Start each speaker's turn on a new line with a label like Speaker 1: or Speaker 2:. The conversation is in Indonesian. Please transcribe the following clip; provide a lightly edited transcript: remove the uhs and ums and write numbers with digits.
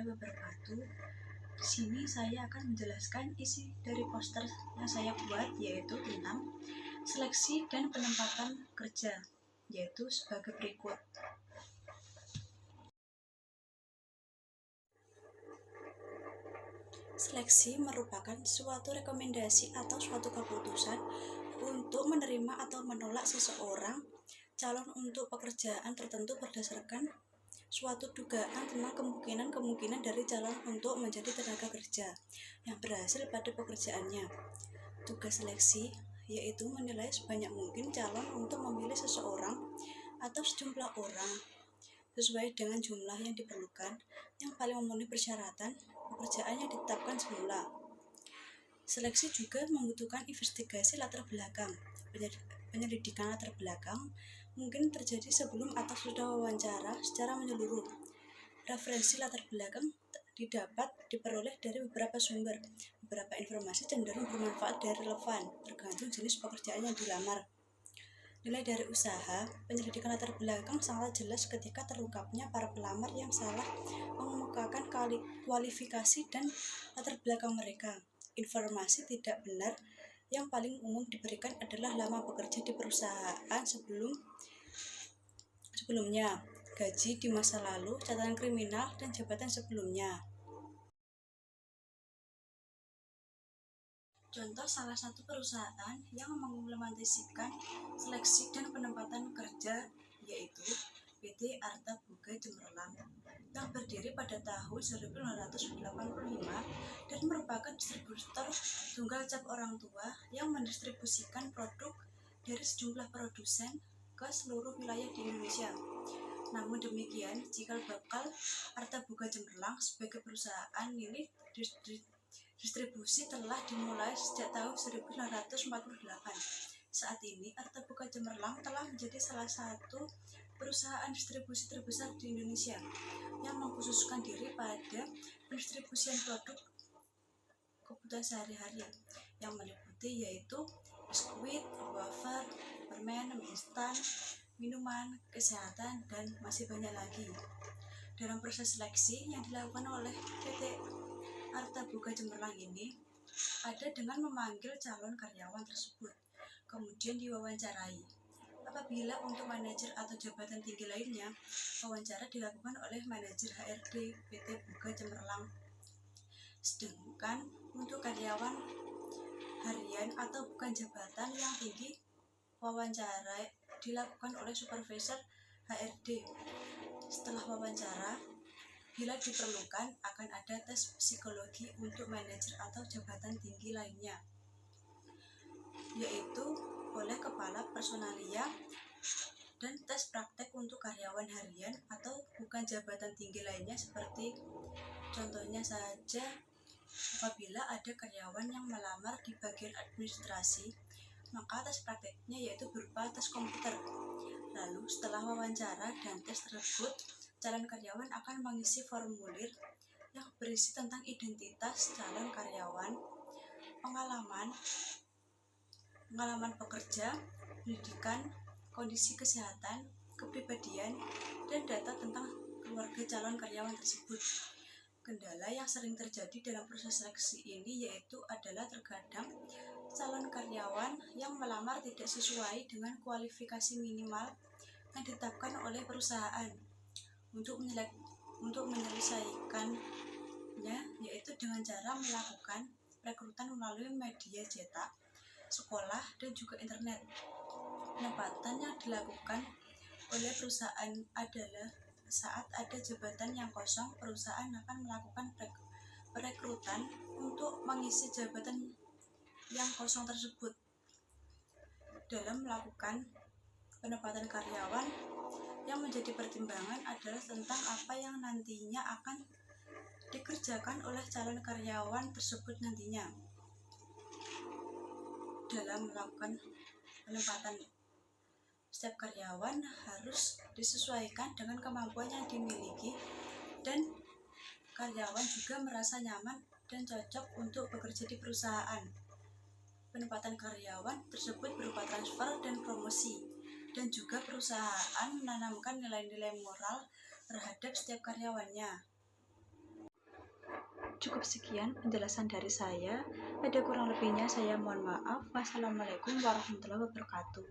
Speaker 1: wabarakatuh. Di sini saya akan menjelaskan isi dari poster yang saya buat, yaitu tentang seleksi dan penempatan kerja, yaitu sebagai berikut. Seleksi merupakan suatu rekomendasi atau suatu keputusan untuk menerima atau menolak seseorang calon untuk pekerjaan tertentu berdasarkan suatu dugaan tentang kemungkinan dari calon untuk menjadi tenaga kerja yang berhasil pada pekerjaannya. Tugas seleksi yaitu menilai sebanyak mungkin calon untuk memilih seseorang atau sejumlah orang sesuai dengan jumlah yang diperlukan yang paling memenuhi persyaratan pekerjaan yang ditetapkan semula. Seleksi juga membutuhkan investigasi latar belakang. Penyelidikan latar belakang mungkin terjadi sebelum atau sudah wawancara secara menyeluruh. Referensi latar belakang diperoleh dari beberapa sumber. Beberapa informasi cenderung bermanfaat dan relevan, tergantung jenis pekerjaan yang dilamar. Nilai dari usaha, penyelidikan latar belakang sangat jelas ketika terungkapnya para pelamar yang salah mengemukakan kualifikasi dan latar belakang mereka. Informasi tidak benar yang paling umum diberikan adalah lama bekerja di perusahaan sebelumnya, gaji di masa lalu, catatan kriminal, dan jabatan sebelumnya. Contoh salah satu perusahaan yang mengimplementasikan seleksi dan penempatan kerja yaitu PT Arta Boga Cemerlang yang berdiri pada tahun 1985 dan merupakan distributor tunggal cap orang tua yang mendistribusikan produk dari sejumlah produsen ke seluruh wilayah di Indonesia. Namun demikian, cikal bakal Arta Boga Cemerlang sebagai perusahaan milik distribusi telah dimulai sejak tahun 1948. Saat ini, Arta Boga Cemerlang telah menjadi salah satu perusahaan distribusi terbesar di Indonesia yang mengkhususkan diri pada pendistribusian produk kebutuhan sehari-hari yang meliputi yaitu biskuit, wafer, permen, mie instan, minuman, kesehatan, dan masih banyak lagi. Dalam proses seleksi yang dilakukan oleh PT Arta Boga Cemerlang ini ada dengan memanggil calon karyawan tersebut, kemudian diwawancarai. Apabila untuk manajer atau jabatan tinggi lainnya, wawancara dilakukan oleh manajer HRD PT Boga Cemerlang. Sedangkan untuk karyawan harian atau bukan jabatan yang tinggi, wawancara dilakukan oleh supervisor HRD. Setelah wawancara, bila diperlukan, akan ada tes psikologi untuk manajer atau jabatan tinggi lainnya, yaitu oleh kepala personalia, dan tes praktek untuk karyawan harian atau bukan jabatan tinggi lainnya seperti contohnya saja apabila ada karyawan yang melamar di bagian administrasi, maka tes prakteknya yaitu berupa tes komputer. Lalu setelah wawancara dan tes tersebut, calon karyawan akan mengisi formulir yang berisi tentang identitas calon karyawan, pengalaman pekerja, pendidikan, kondisi kesehatan, kepribadian, dan data tentang keluarga calon karyawan tersebut. Kendala yang sering terjadi dalam proses seleksi ini yaitu adalah terkadang calon karyawan yang melamar tidak sesuai dengan kualifikasi minimal yang ditetapkan oleh perusahaan. Untuk menyelesaikannya yaitu dengan cara melakukan rekrutan melalui media cetak, sekolah, dan juga internet. Penempatan yang dilakukan oleh perusahaan adalah saat ada jabatan yang kosong, perusahaan akan melakukan perekrutan untuk mengisi jabatan yang kosong tersebut. Dalam melakukan penempatan karyawan, yang menjadi pertimbangan adalah tentang apa yang nantinya akan dikerjakan oleh calon karyawan tersebut nantinya. Dalam melakukan penempatan, setiap karyawan harus disesuaikan dengan kemampuan yang dimiliki dan karyawan juga merasa nyaman dan cocok untuk bekerja di perusahaan. Penempatan karyawan tersebut berupa transfer dan promosi, dan juga perusahaan menanamkan nilai-nilai moral terhadap setiap karyawannya. Cukup sekian penjelasan dari saya. Ada kurang lebihnya saya mohon maaf. Wassalamualaikum warahmatullahi wabarakatuh.